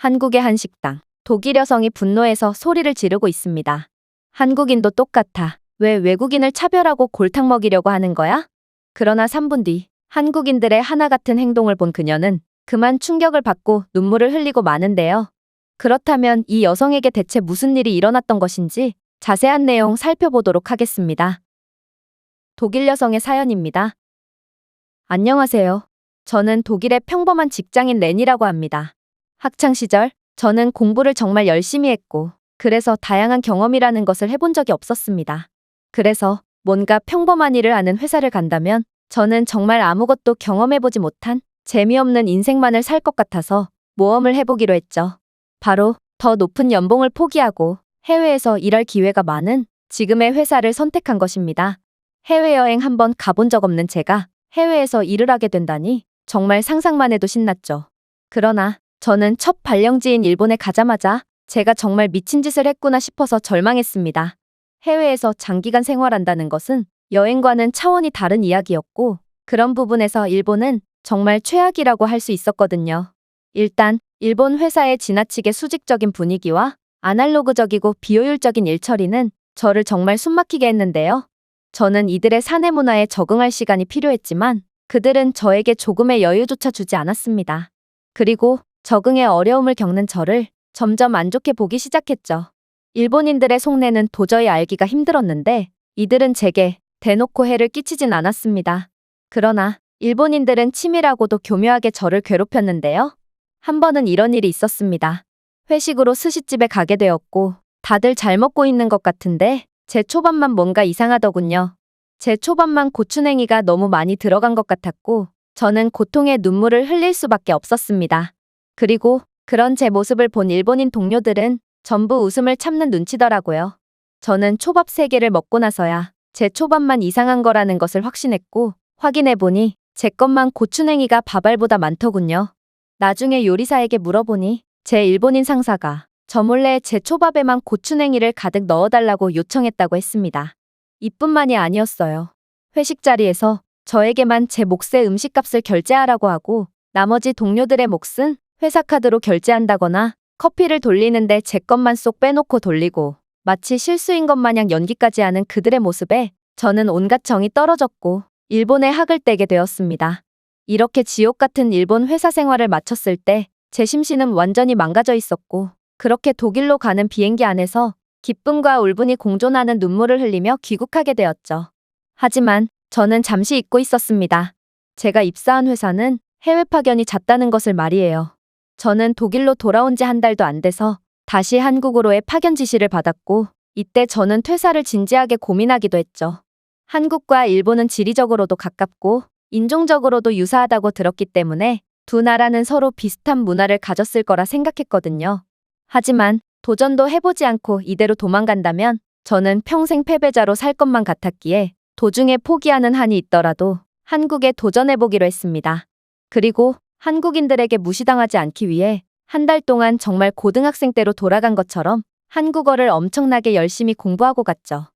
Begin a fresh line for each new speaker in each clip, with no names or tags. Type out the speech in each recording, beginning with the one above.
한국의 한 식당. 독일 여성이 분노해서 소리를 지르고 있습니다. 한국인도 똑같아. 왜 외국인을 차별하고 골탕 먹이려고 하는 거야? 그러나 3분 뒤 한국인들의 하나 같은 행동을 본 그녀는 그만 충격을 받고 눈물을 흘리고 마는데요. 그렇다면 이 여성에게 대체 무슨 일이 일어났던 것인지 자세한 내용 살펴보도록 하겠습니다. 독일 여성의 사연입니다. 안녕하세요. 저는 독일의 평범한 직장인 렌이라고 합니다. 학창 시절 저는 공부를 정말 열심히 했고 그래서 다양한 경험이라는 것을 해본 적이 없었습니다. 그래서 뭔가 평범한 일을 하는 회사를 간다면 저는 정말 아무것도 경험해보지 못한 재미없는 인생만을 살 것 같아서 모험을 해보기로 했죠. 바로 더 높은 연봉을 포기하고 해외에서 일할 기회가 많은 지금의 회사를 선택한 것입니다. 해외여행 한번 가본 적 없는 제가 해외에서 일을 하게 된다니 정말 상상만 해도 신났죠. 그러나 저는 첫 발령지인 일본에 가자마자 제가 정말 미친 짓을 했구나 싶어서 절망했습니다. 해외에서 장기간 생활한다는 것은 여행과는 차원이 다른 이야기였고 그런 부분에서 일본은 정말 최악이라고 할 수 있었거든요. 일단 일본 회사의 지나치게 수직적인 분위기와 아날로그적이고 비효율적인 일처리는 저를 정말 숨막히게 했는데요. 저는 이들의 사내 문화에 적응할 시간이 필요했지만 그들은 저에게 조금의 여유조차 주지 않았습니다. 그리고 적응에 어려움을 겪는 저를 점점 안 좋게 보기 시작했죠. 일본인들의 속내는 도저히 알기가 힘들었는데 이들은 제게 대놓고 해를 끼치진 않았습니다. 그러나 일본인들은 치밀하고도 교묘하게 저를 괴롭혔는데요. 한 번은 이런 일이 있었습니다. 회식으로 스시집에 가게 되었고 다들 잘 먹고 있는 것 같은데 제 초밥만 뭔가 이상하더군요. 제 초밥만 고추냉이가 너무 많이 들어간 것 같았고 저는 고통의 눈물을 흘릴 수밖에 없었습니다. 그리고 그런 제 모습을 본 일본인 동료들은 전부 웃음을 참는 눈치더라고요. 저는 초밥 3개를 먹고 나서야 제 초밥만 이상한 거라는 것을 확신했고 확인해보니 제 것만 고추냉이가 밥알보다 많더군요. 나중에 요리사에게 물어보니 제 일본인 상사가 저 몰래 제 초밥에만 고추냉이를 가득 넣어달라고 요청했다고 했습니다. 이뿐만이 아니었어요. 회식 자리에서 저에게만 제 몫의 음식값을 결제하라고 하고 나머지 동료들의 몫은 회사 카드로 결제한다거나 커피를 돌리는데 제 것만 쏙 빼놓고 돌리고 마치 실수인 것 마냥 연기까지 하는 그들의 모습에 저는 온갖 정이 떨어졌고 일본에 학을 떼게 되었습니다. 이렇게 지옥 같은 일본 회사 생활을 마쳤을 때 제 심신은 완전히 망가져 있었고 그렇게 독일로 가는 비행기 안에서 기쁨과 울분이 공존하는 눈물을 흘리며 귀국하게 되었죠. 하지만 저는 잠시 잊고 있었습니다. 제가 입사한 회사는 해외 파견이 잦다는 것을 말이에요. 저는 독일로 돌아온 지 한 달도 안 돼서 다시 한국으로의 파견 지시를 받았고 이때 저는 퇴사를 진지하게 고민하기도 했죠. 한국과 일본은 지리적으로도 가깝고 인종적으로도 유사하다고 들었기 때문에 두 나라는 서로 비슷한 문화를 가졌을 거라 생각했거든요. 하지만 도전도 해보지 않고 이대로 도망간다면 저는 평생 패배자로 살 것만 같았기에 도중에 포기하는 한이 있더라도 한국에 도전해보기로 했습니다. 그리고 한국인들에게 무시당하지 않기 위해 한 달 동안 정말 고등학생 때로 돌아간 것처럼 한국어를 엄청나게 열심히 공부하고 갔죠.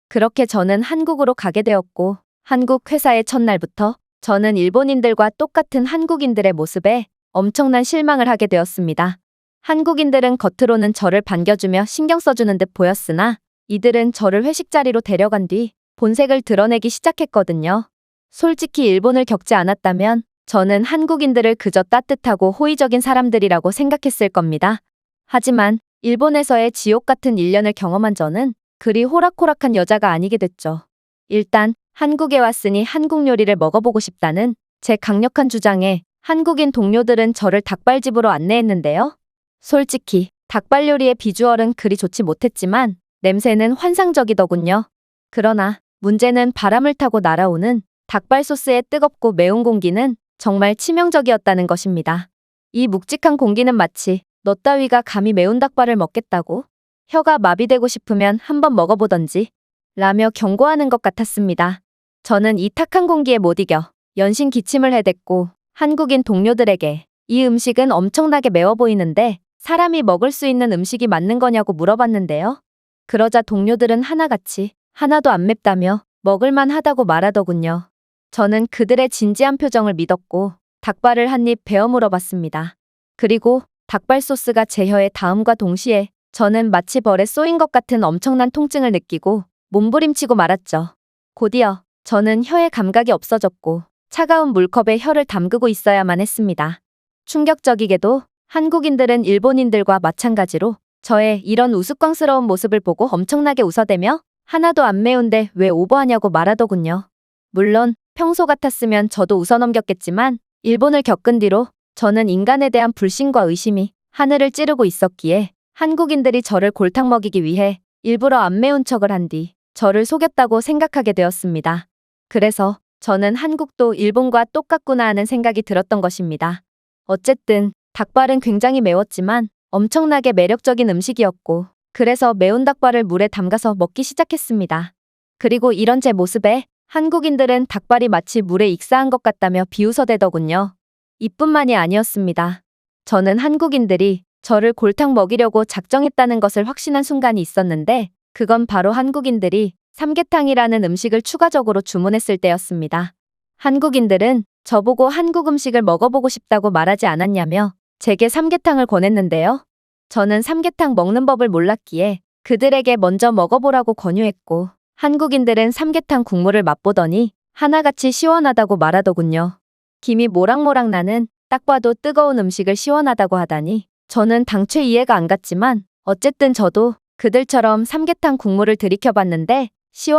그렇게 저는 한국으로 가게 되었고 한국 회사의 첫날부터 저는 일본인들과 똑같은 한국인들의 모습에 엄청난 실망을 하게 되었습니다. 한국인들은 겉으로는 저를 반겨주며 신경 써주는 듯 보였으나 이들은 저를 회식 자리로 데려간 뒤 본색을 드러내기 시작했거든요. 솔직히 일본을 겪지 않았다면 저는 한국인들을 그저 따뜻하고 호의적인 사람들이라고 생각했을 겁니다. 하지만 일본에서의 지옥 같은 1년을 경험한 저는 그리 호락호락한 여자가 아니게 됐죠. 일단 한국에 왔으니 한국 요리를 먹어보고 싶다는 제 강력한 주장에 한국인 동료들은 저를 닭발집으로 안내했는데요. 솔직히 닭발 요리의 비주얼은 그리 좋지 못했지만 냄새는 환상적이더군요. 그러나 문제는 바람을 타고 날아오는 닭발 소스의 뜨겁고 매운 공기는 정말 치명적이었다는 것입니다. 이 묵직한 공기는 마치 너 따위가 감히 매운 닭발을 먹겠다고? 혀가 마비되고 싶으면 한번 먹어보던지 라며 경고하는 것 같았습니다. 저는 이 탁한 공기에 못 이겨 연신 기침을 해댔고 한국인 동료들에게 이 음식은 엄청나게 매워 보이는데 사람이 먹을 수 있는 음식이 맞는 거냐고 물어봤는데요. 그러자 동료들은 하나같이 하나도 안 맵다며 먹을만 하다고 말하더군요. 저는 그들의 진지한 표정을 믿었고 닭발을 한 입 베어 물어봤습니다. 그리고 닭발 소스가 제 혀에 닿음과 동시에 저는 마치 벌에 쏘인 것 같은 엄청난 통증을 느끼고 몸부림치고 말았죠. 곧이어 저는 혀의 감각이 없어졌고 차가운 물컵에 혀를 담그고 있어야만 했습니다. 충격적이게도 한국인들은 일본인들과 마찬가지로 저의 이런 우스꽝스러운 모습을 보고 엄청나게 웃어대며 하나도 안 매운데 왜 오버하냐고 말하더군요. 물론 평소 같았으면 저도 웃어넘겼겠지만 일본을 겪은 뒤로 저는 인간에 대한 불신과 의심이 하늘을 찌르고 있었기에 한국인들이 저를 골탕 먹이기 위해 일부러 안 매운 척을 한 뒤 저를 속였다고 생각하게 되었습니다. 그래서 저는 한국도 일본과 똑같구나 하는 생각이 들었던 것입니다. 어쨌든 닭발은 굉장히 매웠지만 엄청나게 매력적인 음식이었고 그래서 매운 닭발을 물에 담가서 먹기 시작했습니다. 그리고 이런 제 모습에 한국인들은 닭발이 마치 물에 익사한 것 같다며 비웃어대더군요. 이뿐만이 아니었습니다. 저는 한국인들이 저를 골탕 먹이려고 작정했다는 것을 확신한 순간이 있었는데 그건 바로 한국인들이 삼계탕이라는 음식을 추가적으로 주문했을 때였습니다. 한국인들은 저보고 한국 음식을 먹어보고 싶다고 말하지 않았냐며 제게 삼계탕을 권했는데요. 저는 삼계탕 먹는 법을 몰랐기에 그들에게 먼저 먹어보라고 권유했고 한국인들은 삼계탕 국물을 맛보더니 하나같이 시원하다고 말하더군요. 김이 모락모락 나는 딱 봐도 뜨거운 음식을 시원하다고 하다니 저는 당최 이해가 안 갔지만 어쨌든 저도 그들처럼 삼계탕 국물을 들이켜봤는데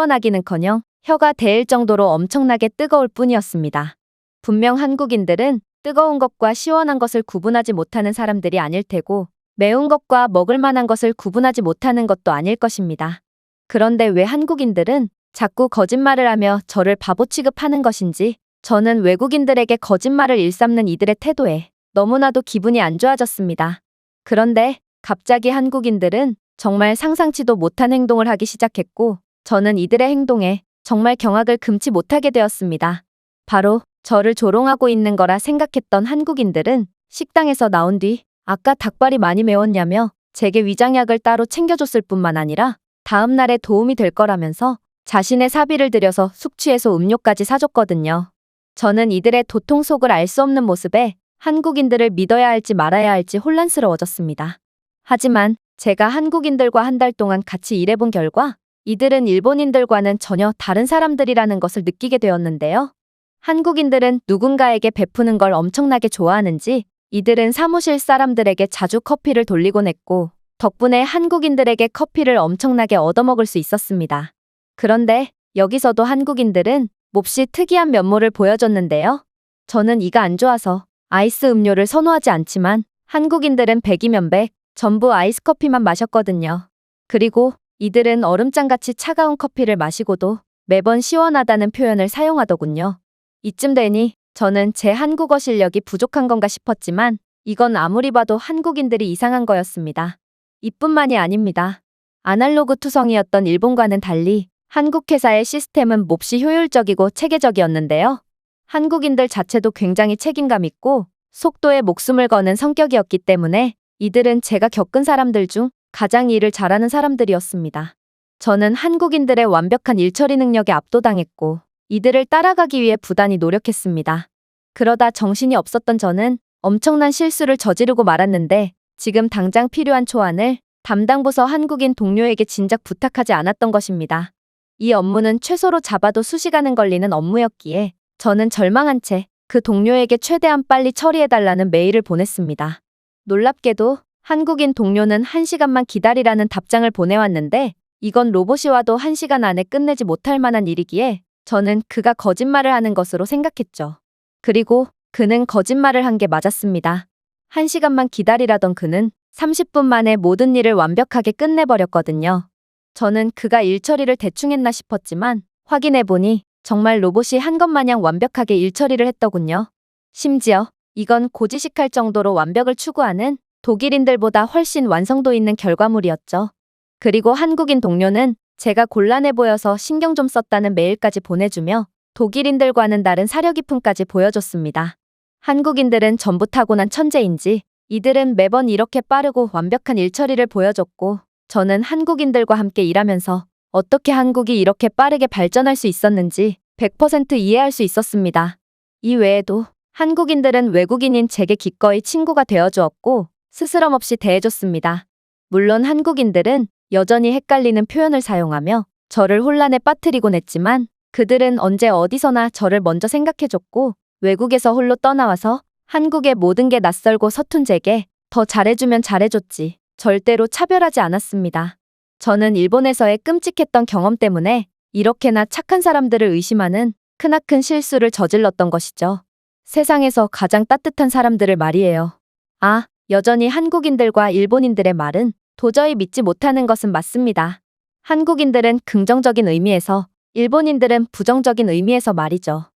시원하기는커녕 혀가 데일 정도로 엄청나게 뜨거울 뿐이었습니다. 분명 한국인들은 뜨거운 것과 시원한 것을 구분하지 못하는 사람들이 아닐 테고 매운 것과 먹을 만한 것을 구분하지 못하는 것도 아닐 것입니다. 그런데 왜 한국인들은 자꾸 거짓말을 하며 저를 바보 취급하는 것인지 저는 외국인들에게 거짓말을 일삼는 이들의 태도에 너무나도 기분이 안 좋아졌습니다. 그런데 갑자기 한국인들은 정말 상상치도 못한 행동을 하기 시작했고 저는 이들의 행동에 정말 경악을 금치 못하게 되었습니다. 바로 저를 조롱하고 있는 거라 생각했던 한국인들은 식당에서 나온 뒤 아까 닭발이 많이 매웠냐며 제게 위장약을 따로 챙겨줬을 뿐만 아니라 다음 날에 도움이 될 거라면서 자신의 사비를 들여서 숙취해소 음료까지 사줬거든요. 저는 이들의 도통 속을 알 수 없는 모습에 한국인들을 믿어야 할지 말아야 할지 혼란스러워졌습니다. 하지만 제가 한국인들과 한 달 동안 같이 일해본 결과 이들은 일본인들과는 전혀 다른 사람들이라는 것을 느끼게 되었는데요. 한국인들은 누군가에게 베푸는 걸 엄청나게 좋아하는지 이들은 사무실 사람들에게 자주 커피를 돌리곤 했고 덕분에 한국인들에게 커피를 엄청나게 얻어먹을 수 있었습니다. 그런데 여기서도 한국인들은 몹시 특이한 면모를 보여줬는데요. 저는 이가 안 좋아서 아이스 음료를 선호하지 않지만 한국인들은 100이면 100, 전부 아이스 커피만 마셨거든요. 그리고 이들은 얼음장같이 차가운 커피를 마시고도 매번 시원하다는 표현을 사용하더군요. 이쯤 되니 저는 제 한국어 실력이 부족한 건가 싶었지만 이건 아무리 봐도 한국인들이 이상한 거였습니다. 이뿐만이 아닙니다. 아날로그 투성이었던 일본과는 달리 한국 회사의 시스템은 몹시 효율적이고 체계적이었는데요. 한국인들 자체도 굉장히 책임감 있고 속도에 목숨을 거는 성격이었기 때문에 이들은 제가 겪은 사람들 중 가장 일을 잘하는 사람들이었습니다. 저는 한국인들의 완벽한 일처리 능력에 압도당했고 이들을 따라가기 위해 부단히 노력했습니다. 그러다 정신이 없었던 저는 엄청난 실수를 저지르고 말았는데 지금 당장 필요한 초안을 담당 부서 한국인 동료에게 진작 부탁하지 않았던 것입니다. 이 업무는 최소로 잡아도 수시간은 걸리는 업무였기에 저는 절망한 채 그 동료에게 최대한 빨리 처리해달라는 메일을 보냈습니다. 놀랍게도 한국인 동료는 1시간만 기다리라는 답장을 보내왔는데 이건 로봇이 와도 1시간 안에 끝내지 못할 만한 일이기에 저는 그가 거짓말을 하는 것으로 생각했죠. 그리고 그는 거짓말을 한 게 맞았습니다. 1시간만 기다리라던 그는 30분 만에 모든 일을 완벽하게 끝내버렸거든요. 저는 그가 일 처리를 대충 했나 싶었지만 확인해보니 정말 로봇이 한 것 마냥 완벽하게 일 처리를 했더군요. 심지어 이건 고지식할 정도로 완벽을 추구하는 독일인들보다 훨씬 완성도 있는 결과물이었죠. 그리고 한국인 동료는 제가 곤란해 보여서 신경 좀 썼다는 메일까지 보내주며 독일인들과는 다른 사려 깊음까지 보여줬습니다. 한국인들은 전부 타고난 천재인지 이들은 매번 이렇게 빠르고 완벽한 일 처리를 보여줬고 저는 한국인들과 함께 일하면서 어떻게 한국이 이렇게 빠르게 발전할 수 있었는지 100% 이해할 수 있었습니다. 이 외에도 한국인들은 외국인인 제게 기꺼이 친구가 되어주었고 스스럼없이 대해줬습니다. 물론 한국인들은 여전히 헷갈리는 표현을 사용하며 저를 혼란에 빠뜨리곤 했지만 그들은 언제 어디서나 저를 먼저 생각해줬고 외국에서 홀로 떠나와서 한국의 모든 게 낯설고 서툰 제게 더 잘해주면 잘해줬지 절대로 차별하지 않았습니다. 저는 일본에서의 끔찍했던 경험 때문에 이렇게나 착한 사람들을 의심하는 크나큰 실수를 저질렀던 것이죠. 세상에서 가장 따뜻한 사람들을 말이에요. 아, 여전히 한국인들과 일본인들의 말은 도저히 믿지 못하는 것은 맞습니다. 한국인들은 긍정적인 의미에서, 일본인들은 부정적인 의미에서 말이죠.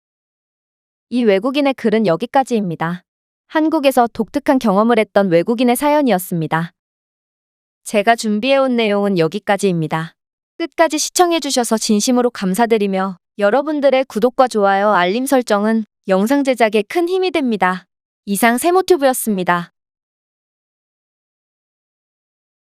이 외국인의 글은 여기까지입니다. 한국에서 독특한 경험을 했던 외국인의 사연이었습니다. 제가 준비해온 내용은 여기까지입니다. 끝까지 시청해주셔서 진심으로 감사드리며 여러분들의 구독과 좋아요, 알림 설정은 영상 제작에 큰 힘이 됩니다. 이상 세모튜브였습니다.